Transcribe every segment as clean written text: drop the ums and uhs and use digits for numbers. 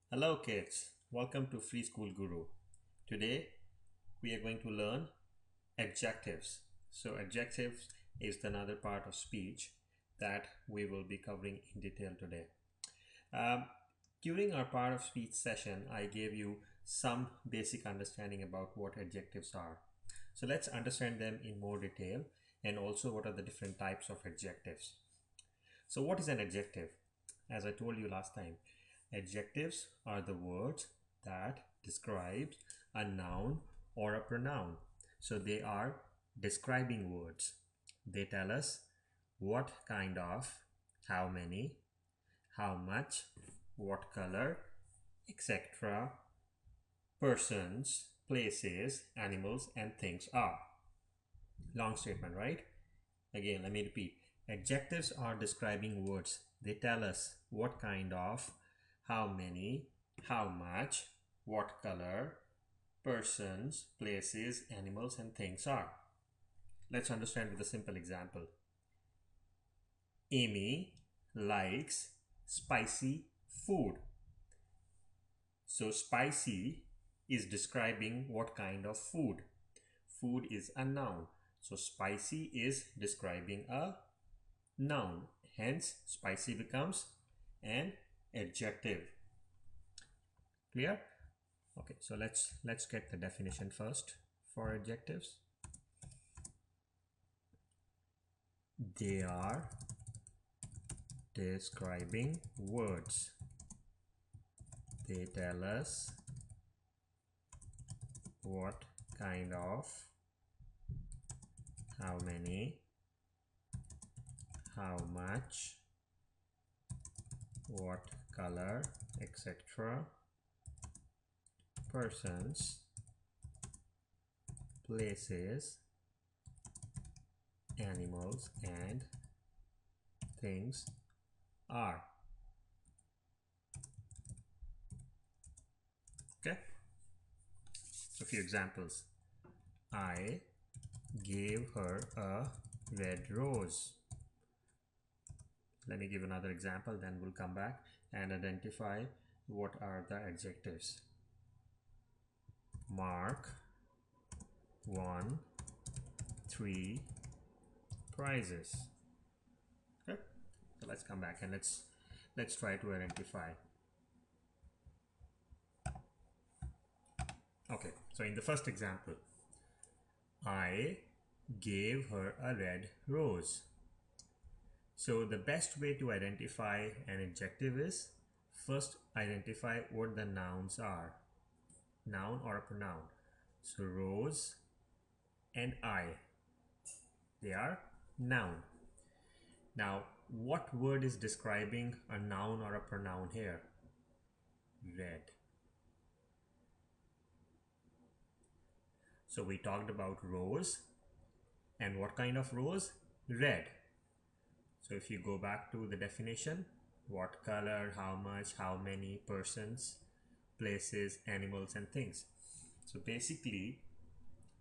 Hello kids, welcome to Free School Guru. Today we are going to learn adjectives. So adjectives is another part of speech that we will be covering in detail today. Um, During our part of speech session, I gave you some basic understanding about what adjectives are. So let's understand them in more detail and also what are the different types of adjectives. So what is an adjective? As I told you last time, adjectives are the words that describe a noun or a pronoun. So they are describing words. They tell us what kind of, how many, how much, what color, etc. persons, places, animals, and things are. Long statement, right? Again, let me repeat. Adjectives are describing words. They tell us what kind of, how many, how much, what color, persons, places, animals, and things are. Let's understand with a simple example. Amy likes spicy food. So spicy is describing what kind of food. Food is a noun. So spicy is describing a noun. Hence, spicy becomes an adjective. Clear? Okay, so let's get the definition first for adjectives. They are describing words. They tell us what kind of, how many, how much, what color, etc. persons, places, animals, and things are. Okay, so a few examples. I gave her a red rose. Let me give another example, then we'll come back and identify what are the adjectives. Mark won 3 prizes. Okay, so let's come back and let's try to identify. Okay, so in the first example, I gave her a red rose. So the best way to identify an adjective is first identify what the nouns are. Noun or a pronoun. So rose and I, they are noun. Now what word is describing a noun or a pronoun here? Red. So we talked about rose, and what kind of rose? Red. So if you go back to the definition, what color, how much, how many, persons, places, animals, and things. So basically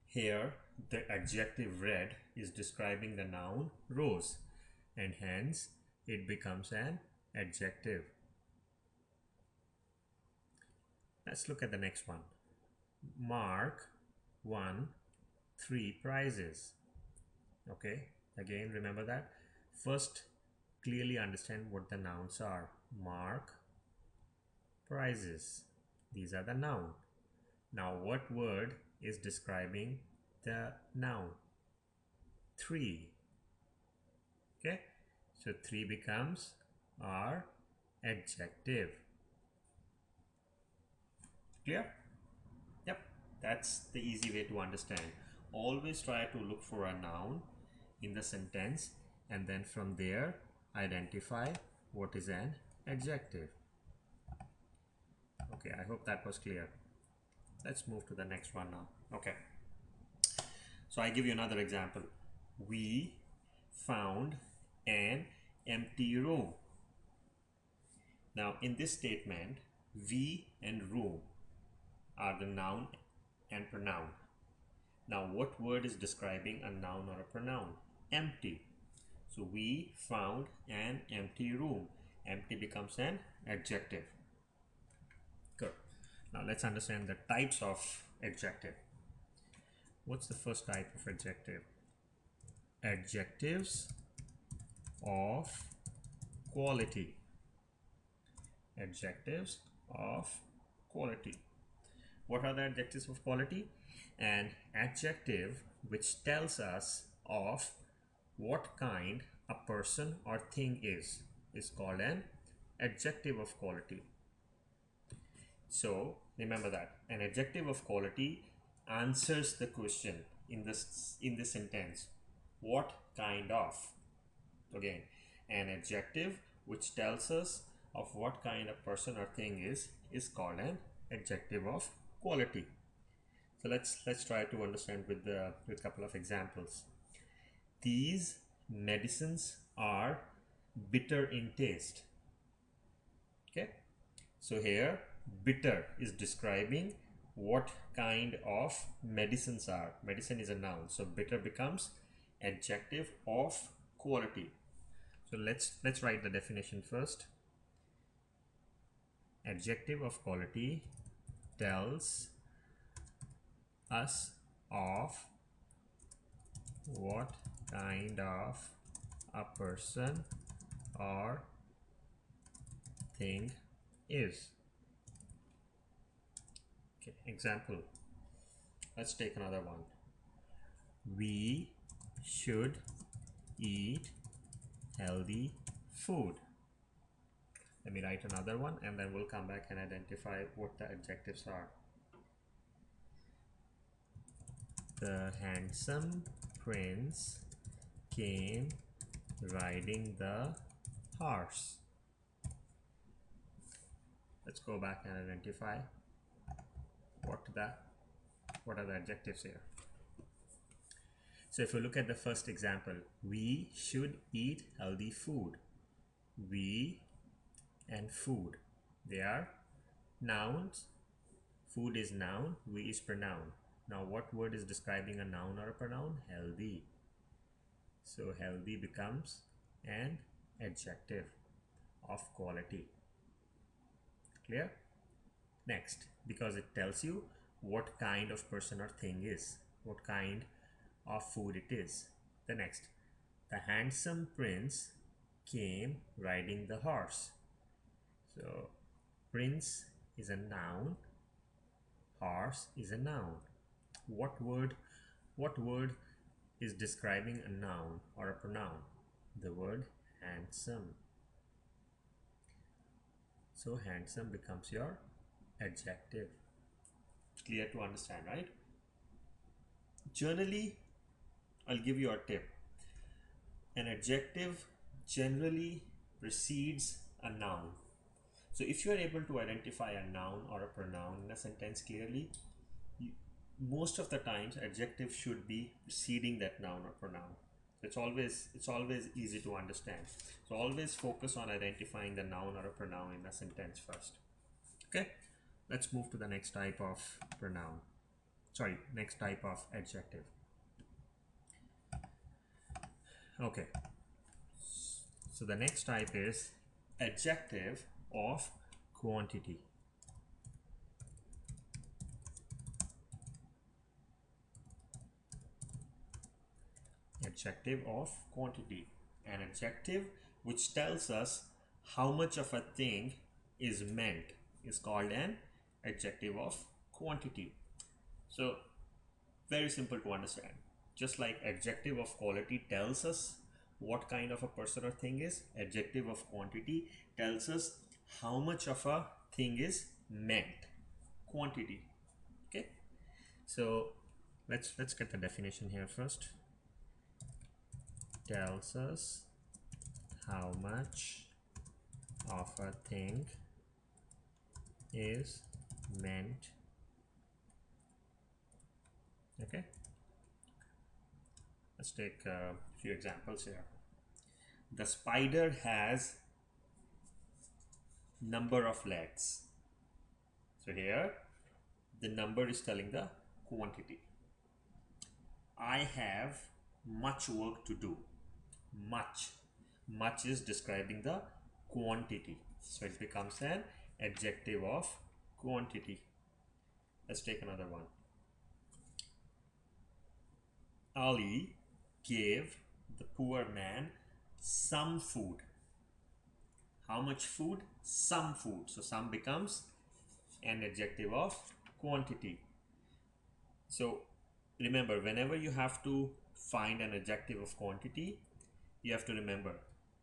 here the adjective red is describing the noun rose, and hence it becomes an adjective. Let's look at the next one. Mark won 3 prizes. Okay, again remember that. First clearly understand what the nouns are. Mark, prizes, these are the noun. Now what word is describing the noun? 3. Okay, so 3 becomes our adjective. Clear? Yep, that's the easy way to understand. Always try to look for a noun in the sentence and then from there identify what is an adjective. Okay, I hope that was clear. Let's move to the next one now. Okay, so I give you another example. We found an empty room. Now in this statement, we and room are the noun and pronoun. Now what word is describing a noun or a pronoun? Empty. So we found an empty room. Empty becomes an adjective. Now let's understand the types of adjective. What's the first type of adjective? Adjectives of quality. Adjectives of quality. What are the adjectives of quality? An adjective which tells us of what kind a person or thing is called an adjective of quality. So remember that an adjective of quality answers the question in the sentence, what kind of. Again, an adjective which tells us of what kind of person or thing is called an adjective of quality. So let's try to understand with a couple of examples. These medicines are bitter in taste. Okay, so here bitter is describing what kind of medicines are. Medicine is a noun, so bitter becomes adjective of quality. So let's write the definition first. Adjective of quality tells us of what kind of a person or thing is. Okay, example. Let's take another one. We should eat healthy food. Let me write another one and then we'll come back and identify what the adjectives are. The handsome prince came riding the horse. Let's go back and identify what are the adjectives here. So if you look at the first example, we should eat healthy food. We and food, they are nouns. Food is noun, we is pronoun. Now what word is describing a noun or a pronoun? Healthy. So healthy becomes an adjective of quality. Clear? Next, because it tells you what kind of person or thing is, what kind of food it is. The next, the handsome prince came riding the horse. So prince is a noun, horse is a noun. What word is describing a noun or a pronoun? The word handsome. So handsome becomes your adjective. Clear to understand, right? Generally, I'll give you a tip. An adjective generally precedes a noun. So if you are able to identify a noun or a pronoun in a sentence clearly, most of the times adjective should be preceding that noun or pronoun. It's always easy to understand. So always focus on identifying the noun or a pronoun in a sentence first. Okay, let's move to the next type of pronoun. Sorry, next type of adjective. Okay, so the next type is adjective of quantity. Adjective of quantity. An adjective which tells us how much of a thing is meant is called an adjective of quantity. So very simple to understand. Just like adjective of quality tells us what kind of a person or thing is, adjective of quantity tells us how much of a thing is meant. Quantity. Okay, so let's get the definition here first. Tells us how much of a thing is meant. Okay, let's take a few examples here. The spider has number of legs. So here the number is telling the quantity. I have much work to do. Much is describing the quantity, so it becomes an adjective of quantity. Let's take another one. Ali gave the poor man some food. How much food? Some food. So some becomes an adjective of quantity. So remember, whenever you have to find an adjective of quantity, you have to remember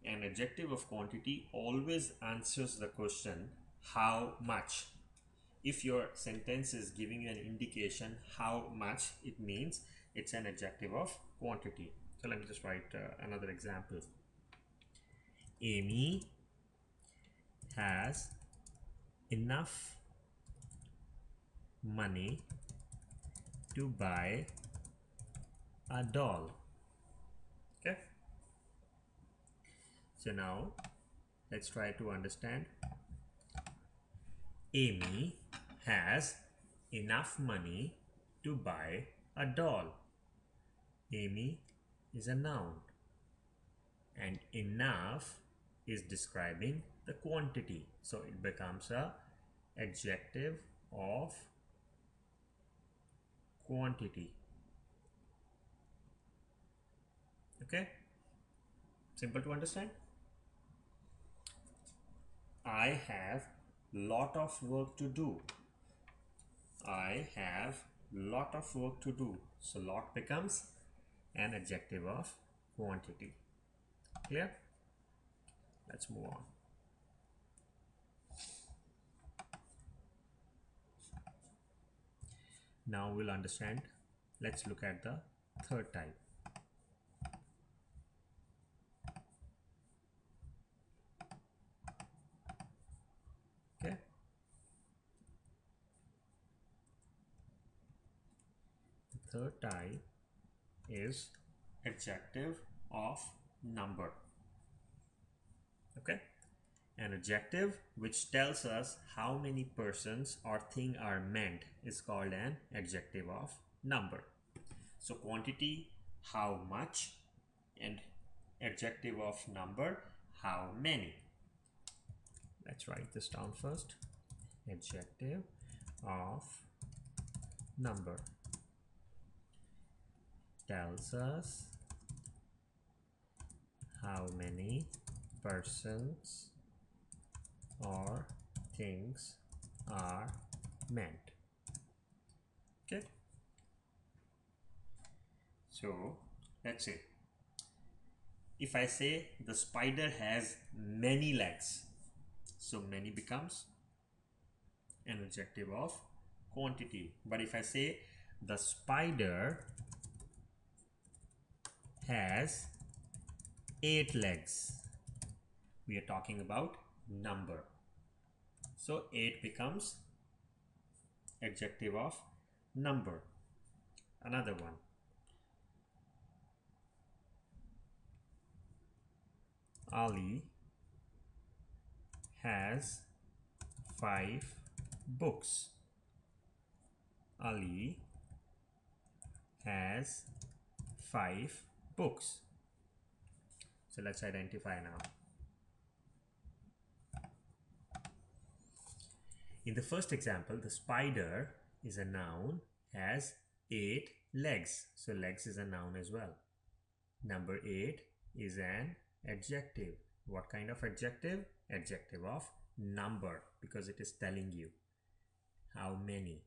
an adjective of quantity always answers the question how much. If your sentence is giving you an indication how much, it means it's an adjective of quantity. So let me just write another example. Amy has enough money to buy a doll. Okay, so now let's try to understand. Amy has enough money to buy a doll. Amy is a noun and enough is describing the quantity, so it becomes a adjective of quantity. Okay, simple to understand. I have lot of work to do. I have lot of work to do. So lot becomes an adjective of quantity. Clear? Let's move on. Now we'll understand. Let's look at the third type. Okay. The third type is adjective of number. Okay. An adjective which tells us how many persons or thing are meant is called an adjective of number. So quantity, how much, and adjective of number, how many. Let's write this down first. Adjective of number tells us how many persons or things are meant. Okay, so let's see. If I say the spider has many legs, so many becomes an adjective of quantity. But if I say the spider has 8 legs, we are talking about number. So 8 becomes adjective of number. Another one. Ali has 5 books. Ali has 5 books. So let's identify now. In the first example, the spider is a noun, has 8 legs. So legs is a noun as well. Number 8 is an adjective. What kind of adjective? Adjective of number, because it is telling you how many,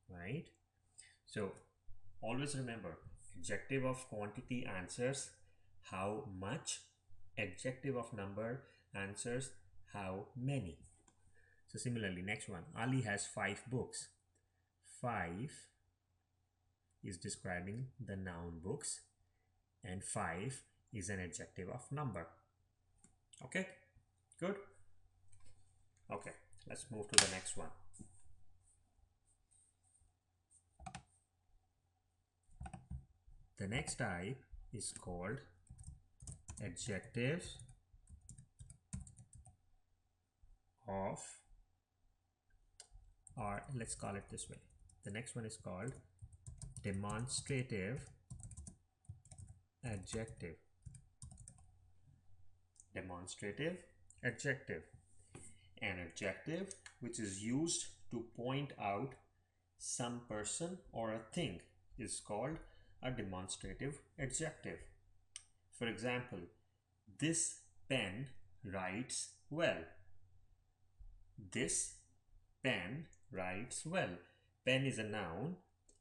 right? So always remember, adjective of quantity answers how much, adjective of number answers how many. So similarly, next one, Ali has 5 books. 5 is describing the noun books and 5 is an adjective of number. Okay, good. Okay, let's move to the next one. The next type is called adjectives of, or let's call it this way. The next one is called demonstrative adjective. Demonstrative adjective. An adjective which is used to point out some person or a thing is called a demonstrative adjective. For example, this pen writes well. This pen writes well. Pen is a noun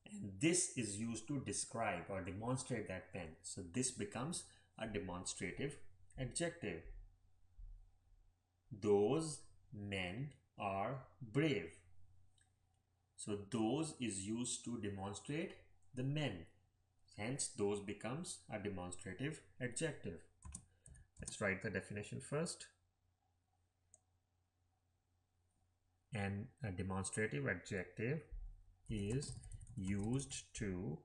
and this is used to describe or demonstrate that pen. So this becomes a demonstrative adjective. Those men are brave. So those is used to demonstrate the men. Hence those becomes a demonstrative adjective. Let's write the definition first. And a demonstrative adjective is used to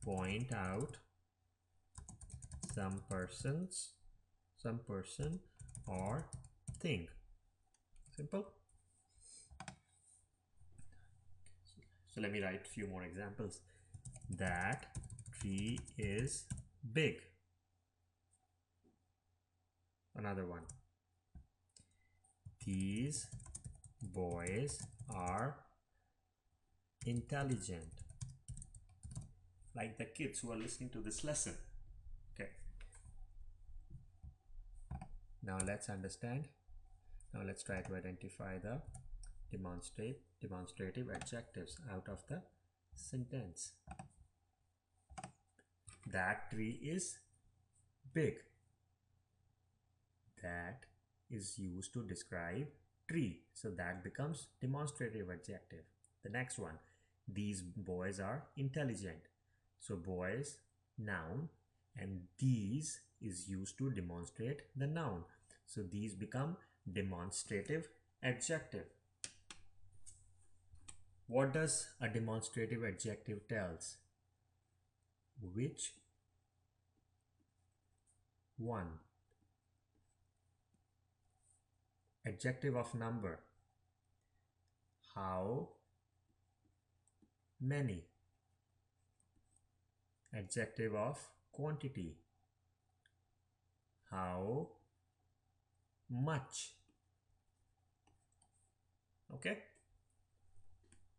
point out some person or thing. Simple. So let me write a few more examples. That tree is big. Another one. These boys are intelligent. Like the kids who are listening to this lesson. Okay. Now let's understand. Now let's try to identify the demonstrative adjectives out of the sentence. That tree is big. That is used to describe tree. So that becomes demonstrative adjective. The next one. These boys are intelligent. So boys, noun, and these is used to demonstrate the noun. So these become demonstrative adjective. What does a demonstrative adjective tells? Which one? Adjective of number. How many? Adjective of quantity. How much? Okay.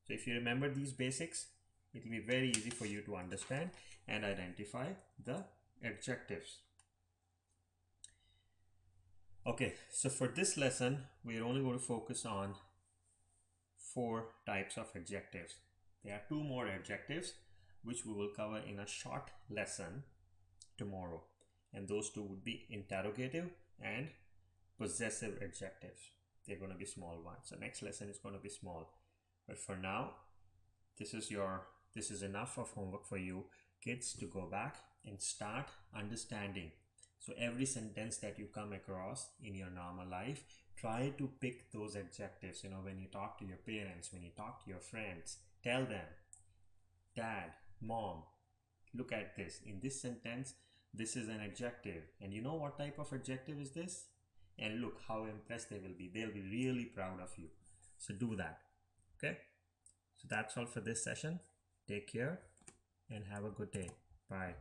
So if you remember these basics, it will be very easy for you to understand and identify the adjectives. Okay, so for this lesson, we are only going to focus on 4 types of adjectives. There are 2 more adjectives which we will cover in a short lesson tomorrow. And those 2 would be interrogative and possessive adjectives. They're going to be small ones. So next lesson is going to be small. But for now, this is enough of homework for you kids to go back and start understanding. So every sentence that you come across in your normal life, try to pick those adjectives. You know, when you talk to your parents, when you talk to your friends, tell them, Dad, Mom, look at this. In this sentence, this is an adjective. And you know what type of adjective is this? And look how impressed they will be. They'll be really proud of you. So do that. Okay? So that's all for this session. Take care and have a good day. Bye.